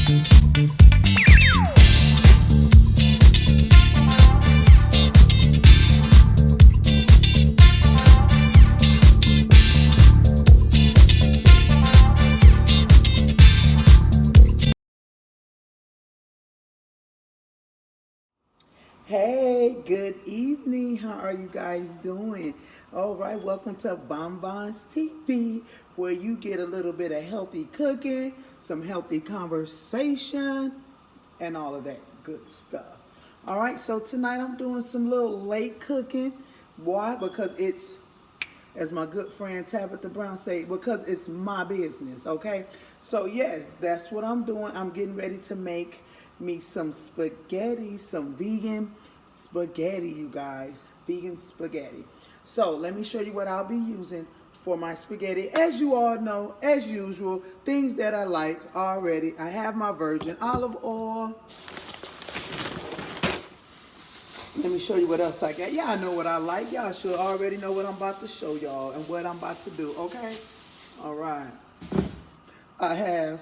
Hey, good evening. How are you guys doing? All right, welcome to Bonbons TV, where you get a little bit of healthy cooking, some healthy conversation, and all of that good stuff. All right, so tonight I'm doing some little late cooking. Why? Because it's, as my good friend Tabitha Brown say, because it's my business, okay? So yes, that's what I'm doing. I'm getting ready to make me some spaghetti, some vegan spaghetti, you guys. Vegan spaghetti. So let me show you what I'll be using for my spaghetti. As you all know, as usual, things that I like already. I have my virgin olive oil. Let me show you what else I got. Y'all know what I like. Y'all should already know what I'm about to show y'all and what I'm about to do, okay? All right. I have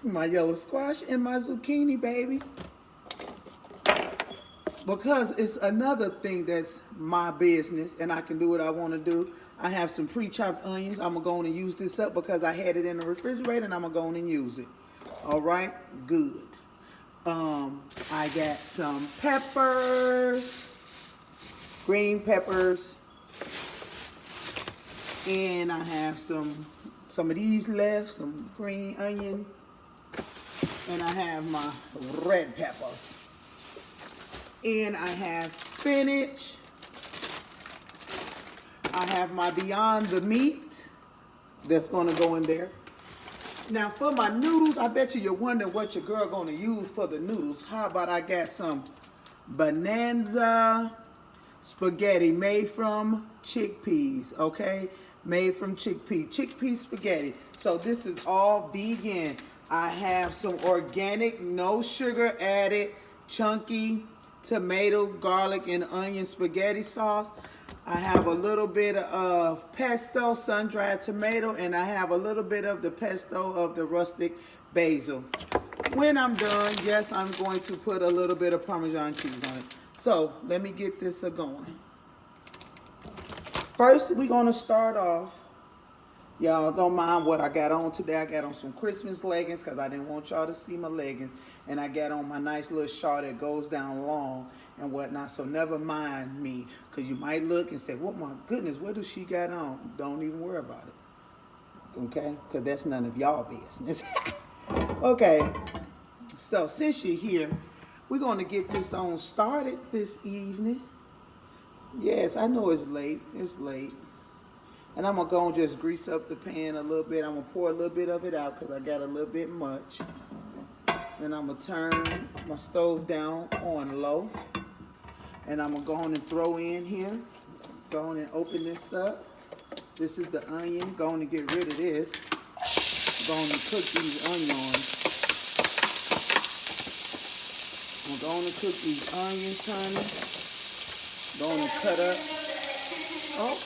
my yellow squash and my zucchini, baby. Because it's another thing that's my business and I can do what I want to do. I have some pre-chopped onions. I'm going to go on and use this up because I had it in the refrigerator and I'm going to go on and use it. All right? Good. I got some peppers, green peppers, and I have some of these left, some green onion, and I have my red peppers, and I have spinach. I have my Beyond the Meat that's going to go in there. Now for my noodles, I bet you're wondering what your girl going to use for the noodles. How about I got some Bonanza spaghetti made from chickpeas, okay? Made from chickpea spaghetti. So this is all vegan. I have some organic, no sugar added, chunky tomato, garlic, and onion spaghetti sauce. I have a little bit of pesto, sun-dried tomato, and I have a little bit of the pesto of the rustic basil. When I'm done, yes, I'm going to put a little bit of Parmesan cheese on it. So let me get this going. First, we're going to start off. Y'all don't mind what I got on today. I got on some Christmas leggings because I didn't want y'all to see my leggings. And I got on my nice little shawl that goes down long and whatnot. So never mind me, because you might look and say, "Well, my goodness, what does she got on?" Don't even worry about it. Okay? Because that's none of y'all business. Okay. So since you're here, we're going to get this on started this evening. Yes, I know it's late. It's late. And I'm going to go and just grease up the pan a little bit. I'm going to pour a little bit of it out because I got a little bit much. Then I'm going to turn my stove down on low. And I'm going to go on and throw in here. Go on and open this up. This is the onion. Go on and get rid of this. Go on and cook these onions. I'm going to cook these onions, honey. Go on and cut up. Oh,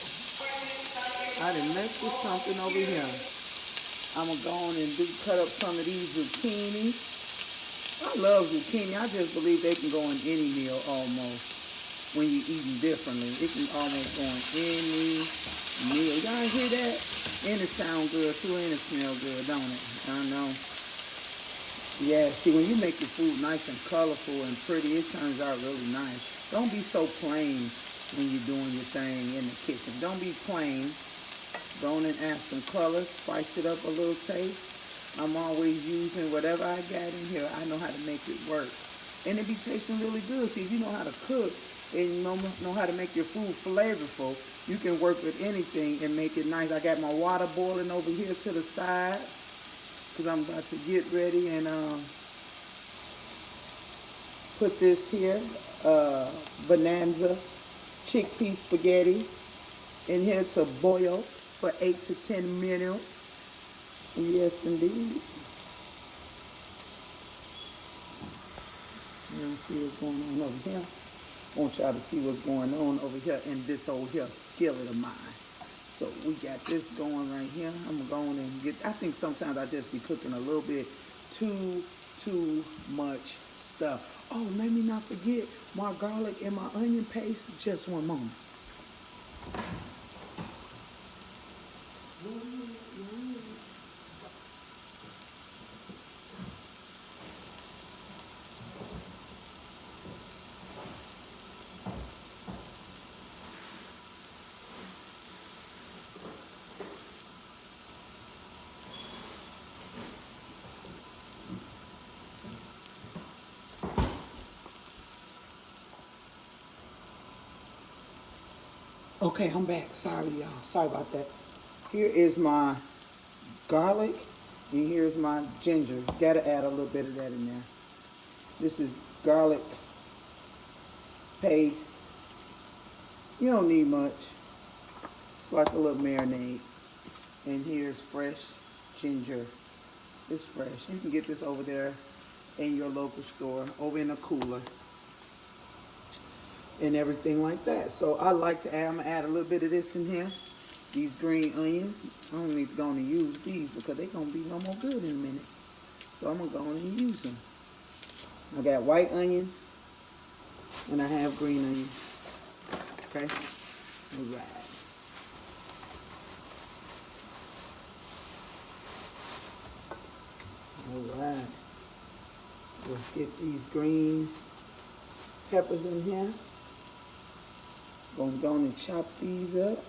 I done messed with something over here. I'm going to go on and cut up some of these zucchini. I love zucchini. I just believe they can go in any meal almost. When you eat them differently, it can almost go in any meal. Y'all hear that? And it sound good too, and it smell good, don't it? I know. Yeah, see, when you make your food nice and colorful and pretty, it turns out really nice. Don't be so plain when you're doing your thing in the kitchen. Don't be plain. Go on and add some color, spice it up a little taste. I'm always using whatever I got in here. I know how to make it work. And it be tasting really good. See, if you know how to cook and you know how to make your food flavorful, you can work with anything and make it nice. I got my water boiling over here to the side because I'm about to get ready and put this here, Bonanza chickpea spaghetti in here to boil for 8 to 10 minutes. Yes, indeed. Let me see what's going on over here. I want y'all to see what's going on over here in this old here skillet of mine. So we got this going right here. I'm going to go on and get, I think sometimes I just be cooking a little bit too too much stuff. Oh, let me not forget my garlic and my onion paste. Just one moment. Okay, I'm back. Sorry, y'all. Sorry about that. Here is my garlic, and here's my ginger. Gotta add a little bit of that in there. This is garlic paste. You don't need much. It's like a little marinade. And here's fresh ginger. It's fresh. You can get this over there in your local store, over in a cooler, and everything like that. So I like to add, I'm gonna add a little bit of this in here. These green onions. I don't need to go on and use these because they're gonna be no more good in a minute. So I'm gonna go on and use them. I got white onion and I have green onion. Okay? All right. All right. Let's get these green peppers in here. Gonna go on and chop these up.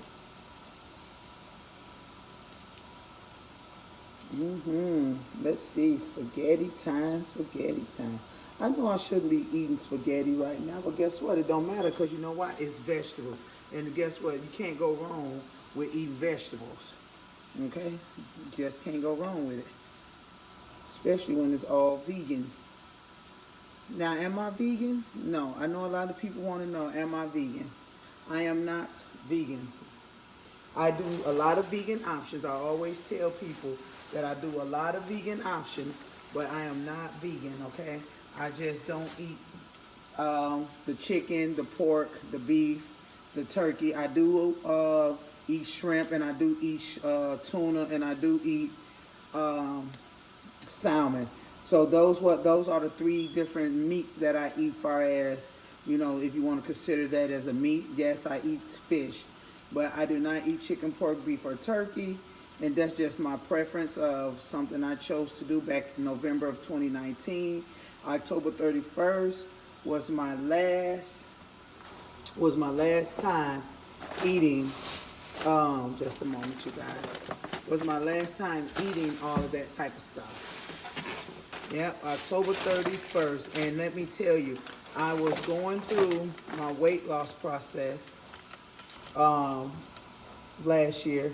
Let's see, spaghetti time, spaghetti time. I know I shouldn't be eating spaghetti right now, but guess what? It don't matter because you know what? It's vegetables. And guess what? You can't go wrong with eating vegetables. Okay? You just can't go wrong with it. Especially when it's all vegan. Now, am I vegan? No. I know a lot of people want to know, am I vegan? I am not vegan. I do a lot of vegan options. I always tell people that I do a lot of vegan options, but I am not vegan, okay? I just don't eat the chicken, the pork, the beef, the turkey. I do eat shrimp, and I do eat tuna, and I do eat salmon. So those are the three different meats that I eat. Far as, you know, if you want to consider that as a meat, yes, I eat fish, but I do not eat chicken, pork, beef, or turkey. And that's just my preference of something I chose to do back in November of 2019. October 31st was my last time eating. Just a moment, you guys. Was my last time eating all of that type of stuff. Yep, October 31st. And let me tell you, I was going through my weight loss process last year.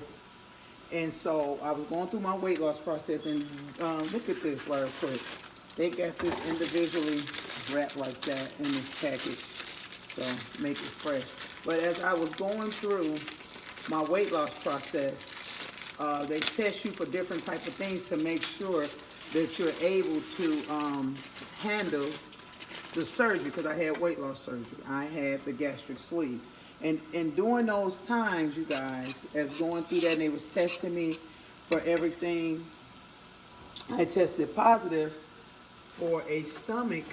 And so I was going through my weight loss process, and look at this real quick. They got this individually wrapped like that in this package, so make it fresh. But as I was going through my weight loss process, they test you for different type of things to make sure that you're able to handle the surgery, because I had weight loss surgery. I had the gastric sleeve. And during those times, you guys, as going through that, and they was testing me for everything, I tested positive for a stomach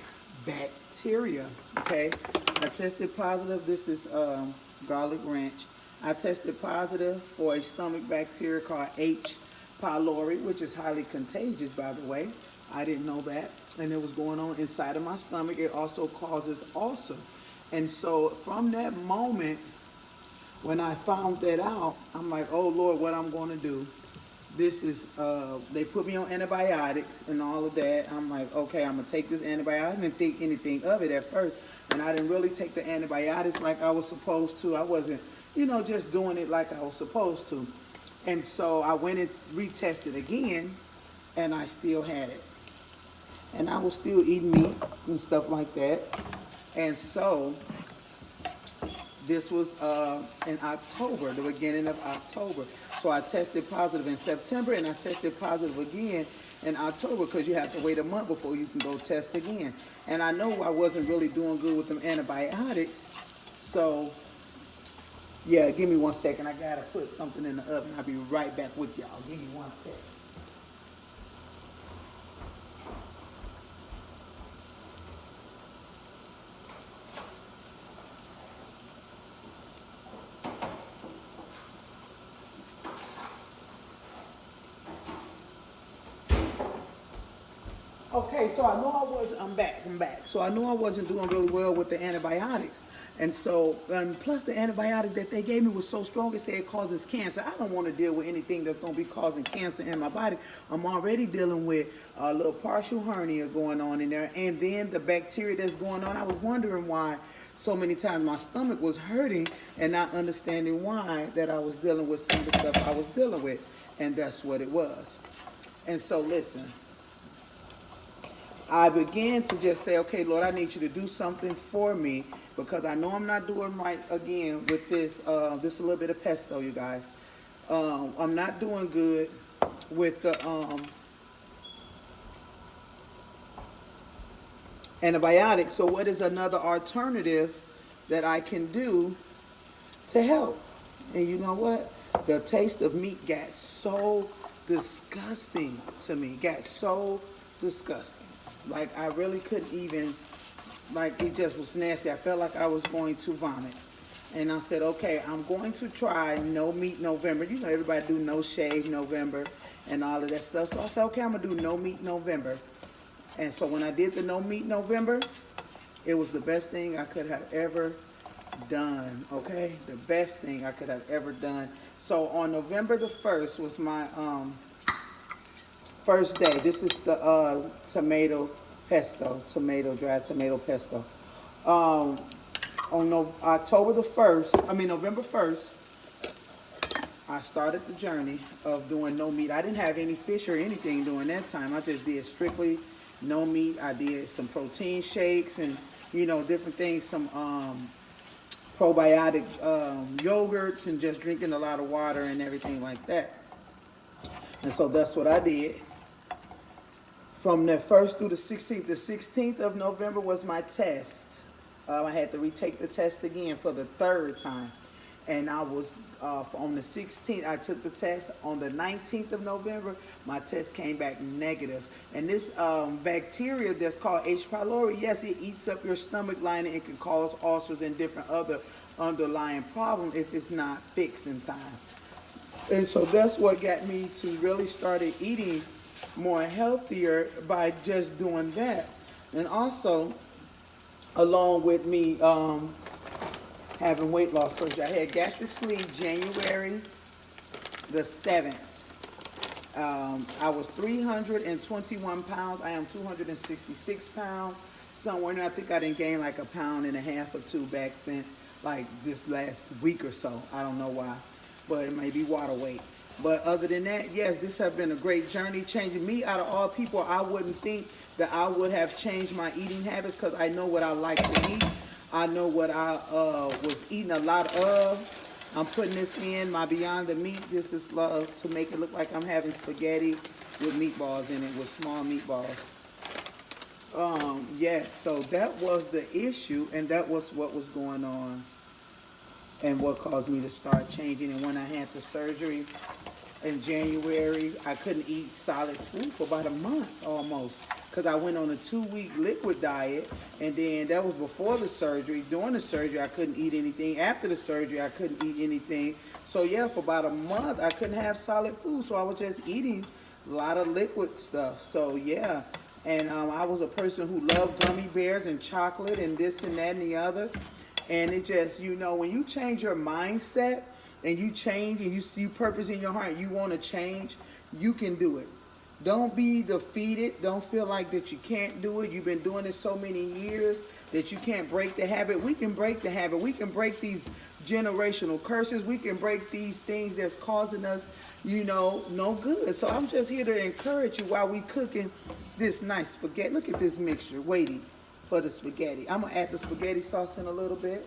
bacteria, okay? I tested positive, this is garlic ranch. I tested positive for a stomach bacteria called H. pylori, which is highly contagious, by the way. I didn't know that. And it was going on inside of my stomach. It also causes ulcer. And so from that moment, when I found that out, I'm like, oh Lord, what I'm going to do? This is, they put me on antibiotics and all of that. I'm like, okay, I'm going to take this antibiotic. I didn't think anything of it at first. And I didn't really take the antibiotics like I was supposed to. I wasn't, you know, just doing it like I was supposed to. And so I went and retested again, and I still had it. And I was still eating meat and stuff like that. And so this was in October, the beginning of October. So I tested positive in September, and I tested positive again in October, because you have to wait a month before you can go test again. And I know I wasn't really doing good with them antibiotics. So, yeah, give me 1 second. I got to put something in the oven. I'll be right back with y'all. Give me 1 second. Okay, so I know I'm back. So I knew I wasn't doing really well with the antibiotics. And so, plus the antibiotic that they gave me was so strong, it said it causes cancer. I don't want to deal with anything that's going to be causing cancer in my body. I'm already dealing with a little partial hernia going on in there. And then the bacteria that's going on, I was wondering why so many times my stomach was hurting and not understanding why that I was dealing with some of the stuff I was dealing with. And that's what it was. And so, listen. I began to just say, okay, Lord, I need you to do something for me because I know I'm not doing right again with this a little bit of pesto, you guys. I'm not doing good with the antibiotics. So what is another alternative that I can do to help? And you know what? The taste of meat got so disgusting to me. Got so disgusting. Like I really couldn't even, like it just was nasty. I felt like I was going to vomit. And I said, okay, I'm going to try no meat November. You know, everybody do no shave November and all of that stuff. So I said, okay, I'm going to do no meat November. And so when I did the no meat November, it was the best thing I could have ever done, okay? The best thing I could have ever done. So on November the 1st was my first day. This is the tomato pesto, dried tomato pesto. On November 1st, I started the journey of doing no meat. I didn't have any fish or anything during that time. I just did strictly no meat. I did some protein shakes and, you know, different things, some probiotic yogurts and just drinking a lot of water and everything like that. And so that's what I did. From the 1st through the 16th. The 16th of November was my test. I had to retake the test again for the third time. And I was, on the 16th, I took the test. On the 19th of November, my test came back negative. And this bacteria that's called H. pylori, yes, it eats up your stomach lining and can cause ulcers and different other underlying problems if it's not fixed in time. And so that's what got me to really started eating more healthier by just doing that. And also, along with me having weight loss surgery, I had gastric sleeve January the 7th. I was 321 pounds. I am 266 pounds. Somewhere in there, I think I didn't gain like 1.5 pounds or 2 back since like this last week or so. I don't know why, but it may be water weight. But other than that, yes, this has been a great journey, changing me. Out of all people, I wouldn't think that I would have changed my eating habits because I know what I like to eat. I know what I was eating a lot of. I'm putting this in, my Beyond the Meat. This is to make it look like I'm having spaghetti with meatballs in it, with small meatballs. Yes, so that was the issue, and that was what was going on and what caused me to start changing. And when I had the surgery in January, I couldn't eat solid food for about a month almost because I went on a 2-week liquid diet, and then that was before the surgery. During the surgery, I couldn't eat anything. After the surgery, I couldn't eat anything. So yeah, for about a month, I couldn't have solid food, so I was just eating a lot of liquid stuff. So yeah, and I was a person who loved gummy bears and chocolate and this and that and the other. And it just, you know, when you change your mindset and you change and you see purpose in your heart, you want to change, you can do it. Don't be defeated. Don't feel like that you can't do it. You've been doing it so many years that you can't break the habit. We can break the habit. We can break these generational curses. We can break these things that's causing us, you know, no good. So I'm just here to encourage you while we cooking this nice spaghetti. Look at this mixture waiting for the spaghetti. I'm going to add the spaghetti sauce in a little bit.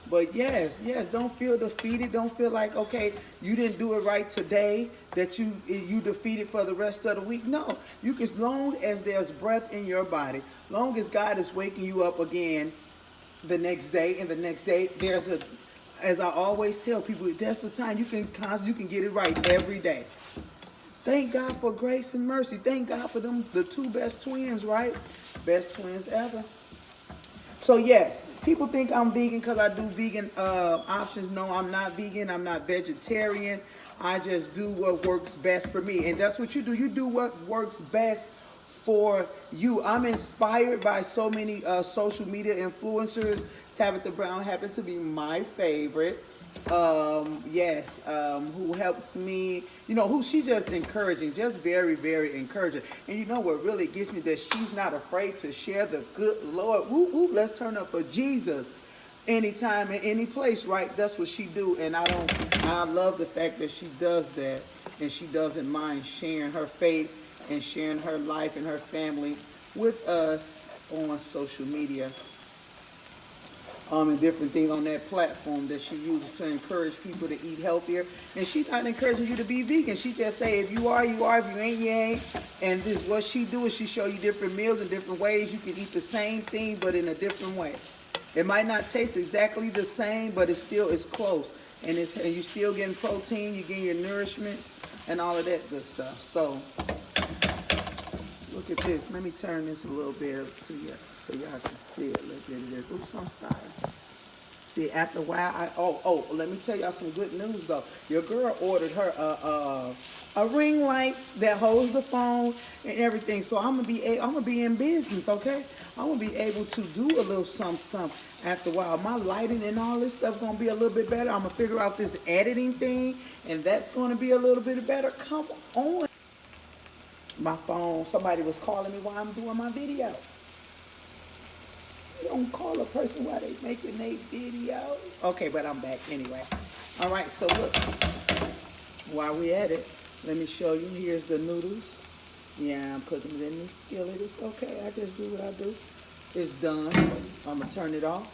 But yes, don't feel defeated. Don't feel like, okay, you didn't do it right today, that you defeated for the rest of the week. No, you can, as long as there's breath in your body, long as God is waking you up again the next day and the next day, there's a, as I always tell people, that's the time you can get it right every day. Thank God for grace and mercy. Thank God for them, the 2 best twins, right? Best twins ever. So yes, people think I'm vegan because I do vegan options. No, I'm not vegan. I'm not vegetarian. I just do what works best for me. And that's what you do. You do what works best for you. I'm inspired by so many social media influencers. Tabitha Brown happened to be my favorite. Yes, who helps me, who she just encouraging, just very, very encouraging. And you know what really gets me, that she's not afraid to share the good Lord. Woo, woo, let's turn up for Jesus. Anytime in any place, right? That's what she do. And I love the fact that she does that, and she doesn't mind sharing her faith and sharing her life and her family with us on social media. And different things on that platform that she uses to encourage people to eat healthier. And she's not encouraging you to be vegan. She just say, if you are, you are. If you ain't, you ain't. And this, what she do is she show you different meals and different ways you can eat the same thing, but in a different way. It might not taste exactly the same, but it's close. And you're still getting protein, you're getting your nourishment, and all of that good stuff. So look at this. Let me turn this a little bit to you so y'all can see it a little bit of this. Oops, I'm sorry. See, after a while, let me tell y'all some good news though. Your girl ordered her a ring light that holds the phone and everything. So I'm gonna be in business, okay? I'm gonna be able to do a little something after a while. My lighting and all this stuff gonna be a little bit better. I'm gonna figure out this editing thing, and that's gonna be a little bit better. Come on. My phone, somebody was calling me while I'm doing my video. You don't call a person while they making their video. Okay, but I'm back anyway. All right, so look, while we at it, let me show you. Here's the noodles. Yeah, I'm putting it in the skillet. It's okay. I just do what I do. It's done. I'm going to turn it off.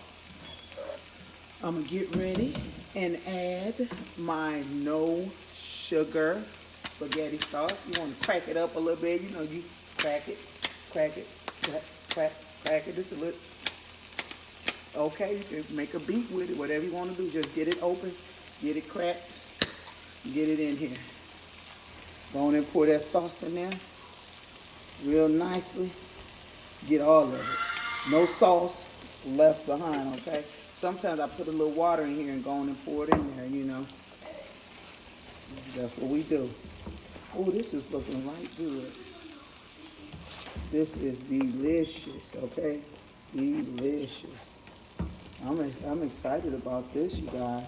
I'm going to get ready and add my no sugar spaghetti sauce. You want to crack it up a little bit. You crack it, crack it, crack it. Just a little. Okay, you can make a beat with it, whatever you want to do. Just get it open, get it cracked, get it in here. Go on and pour that sauce in there real nicely. Get all of it. No sauce left behind, okay? Sometimes I put a little water in here and go on and pour it in there, That's what we do. Oh, this is looking right good. This is delicious, okay? Delicious. I'm excited about this, you guys.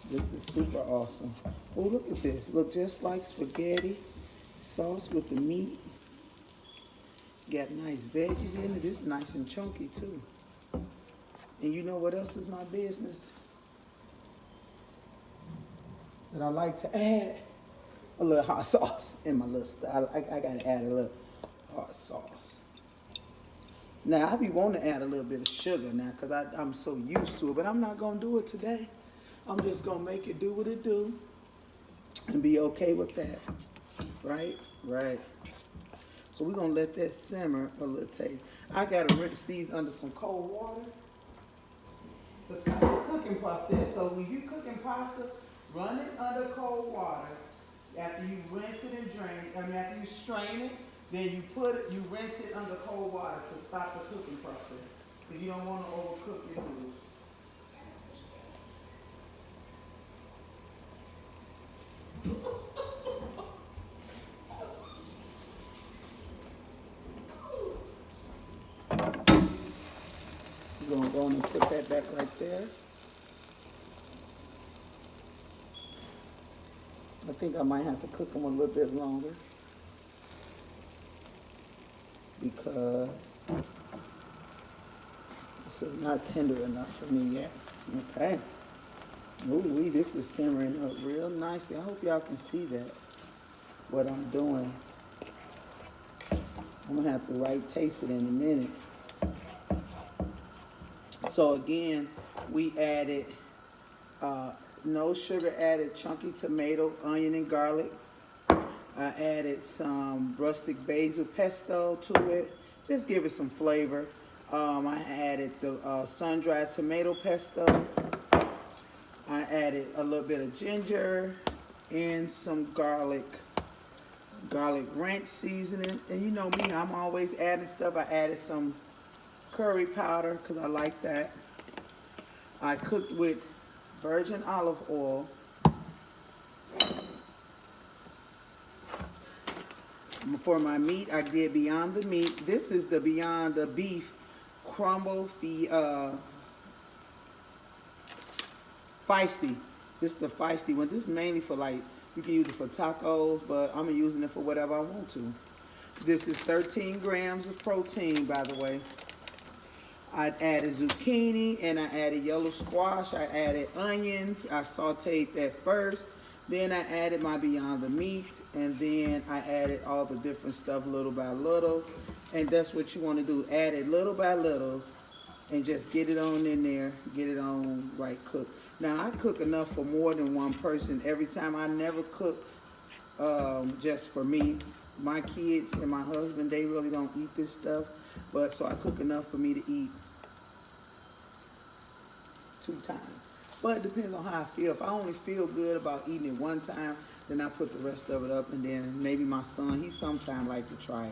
This is super awesome. Oh, look at this. Look just like spaghetti sauce with the meat. Got nice veggies in it. This is nice and chunky too. And you know what else is my business that I like to add? A little hot sauce in my little stuff. I gotta add a little hot sauce. Now, I be wanting to add a little bit of sugar now because I'm so used to it, but I'm not going to do it today. I'm just going to make it do what it do and be okay with that. Right? Right. So we're going to let that simmer a little taste. I got to rinse these under some cold water to start the cooking process. So when you cooking pasta, run it under cold water. After you rinse it and after you strain it, then you rinse it under cold water to stop the cooking process. Because you don't want to overcook your noodles. You're going to go on and put that back right there. I think I might have to cook them a little bit longer because this is not tender enough for me yet. Okay. Ooh, this is simmering up real nicely. I hope y'all can see that, what I'm doing. I'm going to have to taste it in a minute. So again, we added no sugar added, chunky tomato, onion, and garlic. I added some rustic basil pesto to it. Just give it some flavor. I added the sun-dried tomato pesto. I added a little bit of ginger and some garlic ranch seasoning. And you know me, I'm always adding stuff. I added some curry powder because I like that. I cooked with virgin olive oil. For my meat, I did Beyond the Meat. This is the Beyond the Beef Crumble Feisty. This is the feisty one. This is mainly for like, you can use it for tacos, but I'm using it for whatever I want to. This is 13 grams of protein, by the way. I added zucchini and I added yellow squash. I added onions. I sauteed that first. Then I added my Beyond the Meat, and then I added all the different stuff little by little. And that's what you want to do. Add it little by little and just get it on in there. Get it on right cooked. Now, I cook enough for more than one person every time. I never cook just for me. My kids and my husband, they really don't eat this stuff. But so I cook enough for me to eat 2 times. But it depends on how I feel. If I only feel good about eating it one time, then I put the rest of it up. And then maybe my son, he sometimes like to try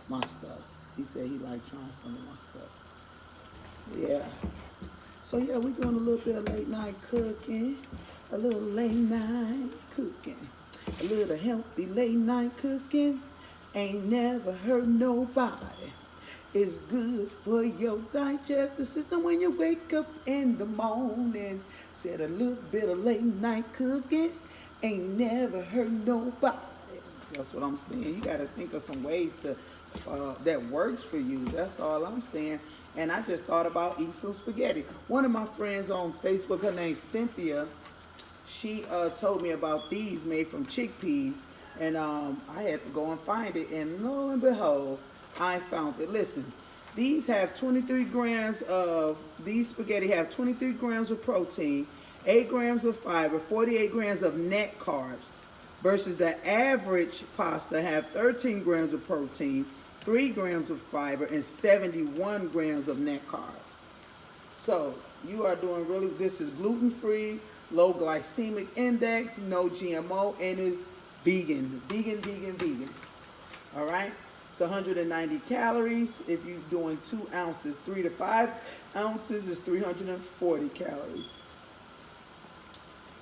my stuff. He said he liked trying some of my stuff. Yeah. So yeah, we're doing a little bit of late night cooking. A little late night cooking. A little healthy late night cooking. Ain't never hurt nobody. It's good for your digestive system when you wake up in the morning. Said a little bit of late night cooking ain't never hurt nobody. That's what I'm saying. You got to think of some ways to that works for you. That's all I'm saying. And I just thought about eating some spaghetti. One of my friends on Facebook, her name's Cynthia, she told me about these made from chickpeas. And I had to go and find it. And lo and behold, I found it. Listen, these have 23 grams of, these spaghetti have 23 grams of protein, 8 grams of fiber, 48 grams of net carbs, versus the average pasta have 13 grams of protein, 3 grams of fiber, and 71 grams of net carbs. So you are doing really, this is gluten-free, low glycemic index, no GMO, and is vegan. All right? It's 190 calories. If you're doing 2 ounces, 3 to 5 ounces is 340 calories.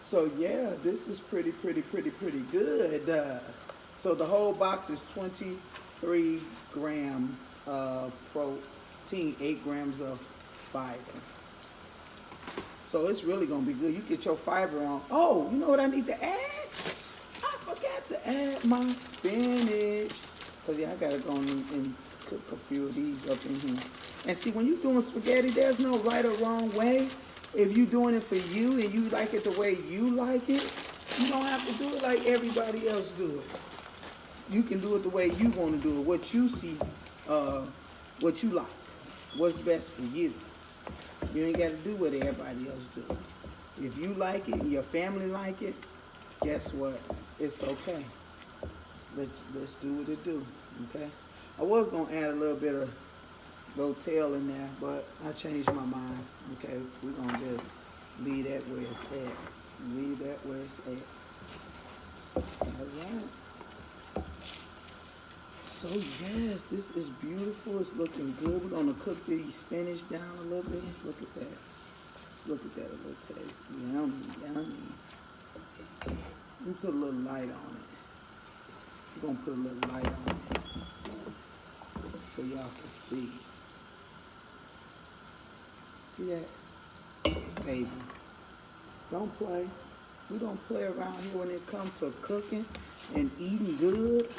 So yeah, this is pretty good. So the whole box is 23 grams of protein, 8 grams of fiber. So it's really gonna be good. You get your fiber on. Oh, you know what I need to add? I forgot to add my spinach. Because yeah, I gotta go and cook a few of these up in here. And see, when you're doing spaghetti, there's no right or wrong way. If you're doing it for you and you like it the way you like it, you don't have to do it like everybody else do it. You can do it the way you want to do it, what you see, what you like, what's best for you. You ain't got to do what everybody else do. If you like it and your family like it, guess what? It's okay. Let's do what it do, okay? I was going to add a little bit of rotel in there, but I changed my mind, okay? We're going to just leave that where it's at. Leave that where it's at. All right. So, yes, this is beautiful. It's looking good. We're going to cook the spinach down a little bit. Let's look at that. Let's look at that a little taste. Yummy. Let me put a little light on it. We're going to put a little light on it so y'all can see. See that? Baby. Don't play. We don't play around here when it comes to cooking and eating good.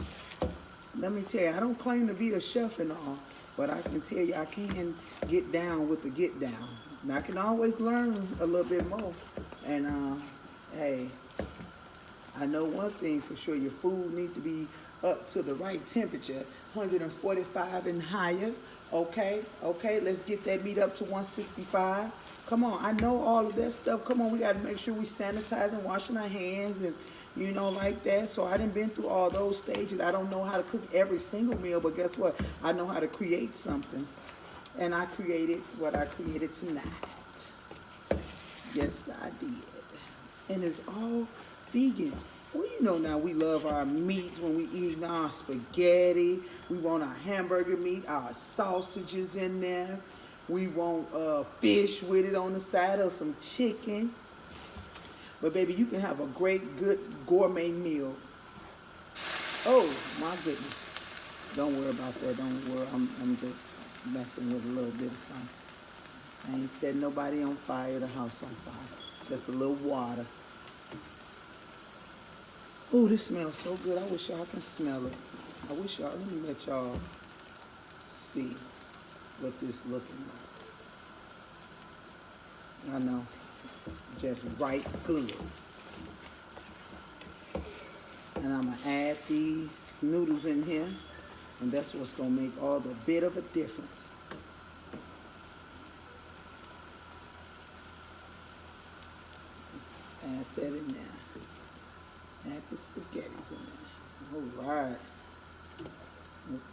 Let me tell you, I don't claim to be a chef and all, but I can tell you I can get down with the get down. And I can always learn a little bit more. And, hey, I know one thing for sure, your food needs to be up to the right temperature, 145 and higher, okay, let's get that meat up to 165. Come on, I know all of that stuff. Come on, we got to make sure we sanitize and washing our hands and, you know, like that. So I done been through all those stages. I don't know how to cook every single meal, but guess what? I know how to create something. And I created what I created tonight. Yes, I did. And it's all vegan. Well, you know now we love our meats when we eat our spaghetti. We want our hamburger meat, our sausages in there. We want fish with it on the side or some chicken. But baby, you can have a great, good gourmet meal. Oh, my goodness. Don't worry about that. Don't worry. I'm just messing with a little bit of something. I ain't set nobody on fire, the house on fire. Just a little water. Oh, this smells so good. I wish y'all can smell it. I wish y'all, let me let y'all see what this looking like. I know, just right good. And I'm gonna add these noodles in here, and that's what's gonna make all the bit of a difference. Add that in there. Add the spaghettis in there. All right.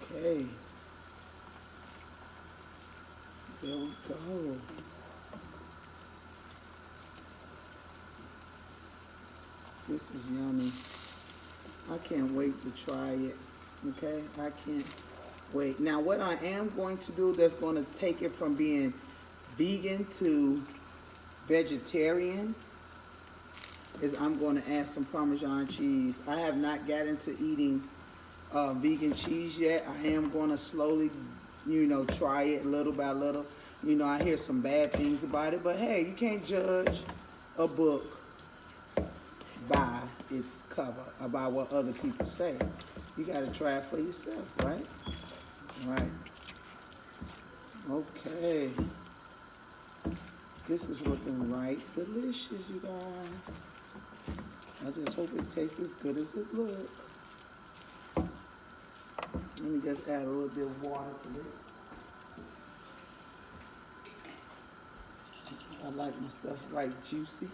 Okay. There we go. This is yummy. I can't wait to try it. Okay, I can't wait. Now what I am going to do that's going to take it from being vegan to vegetarian is I'm going to add some Parmesan cheese. I have not got into eating vegan cheese yet. I am going to slowly, try it little by little. I hear some bad things about it, but hey, you can't judge a book by its cover or by what other people say. You got to try it for yourself, right? Right. Okay. This is looking right delicious, you guys. I just hope it tastes as good as it looks. Let me just add a little bit of water to this. I like my stuff right juicy.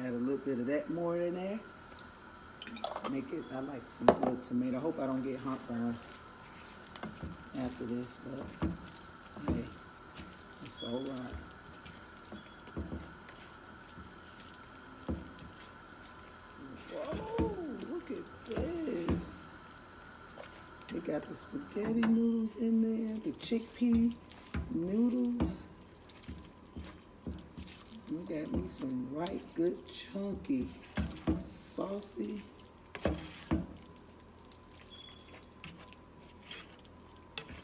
Add a little bit of that more in there. Make it, I like some good tomato. I hope I don't get heartburn after this, but hey, it's all right. Whoa, look at this. They got the spaghetti noodles in there, the chickpea noodles. You got me some right good chunky, saucy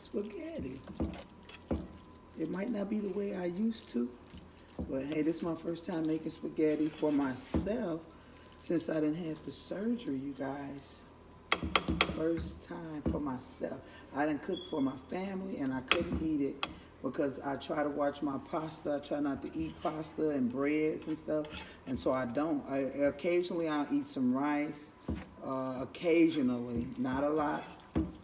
spaghetti. It might not be the way I used to, but hey, this is my first time making spaghetti for myself since I didn't have the surgery, you guys. First time for myself. I didn't cook for my family and I couldn't eat it because I try to watch my pasta. I try not to eat pasta and breads and stuff, and so I don't. Occasionally I'll eat some rice, occasionally, not a lot.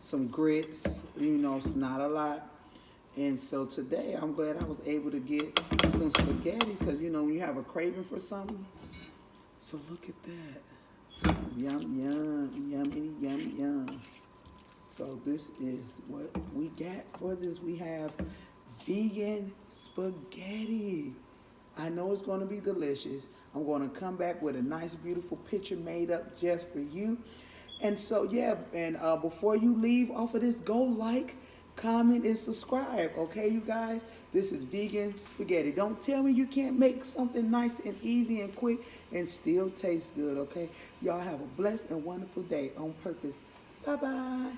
Some grits, it's not a lot. And so today I'm glad I was able to get some spaghetti because, when you have a craving for something. So look at that. Yum, yum, yummity, yum, yum. So this is what we got for this. We have vegan spaghetti. I know it's going to be delicious. I'm going to come back with a nice, beautiful picture made up just for you. And so, yeah, and before you leave off of this, go like, comment, and subscribe, okay, you guys? This is vegan spaghetti. Don't tell me you can't make something nice and easy and quick and still taste good, okay? Y'all have a blessed and wonderful day on purpose. Bye-bye.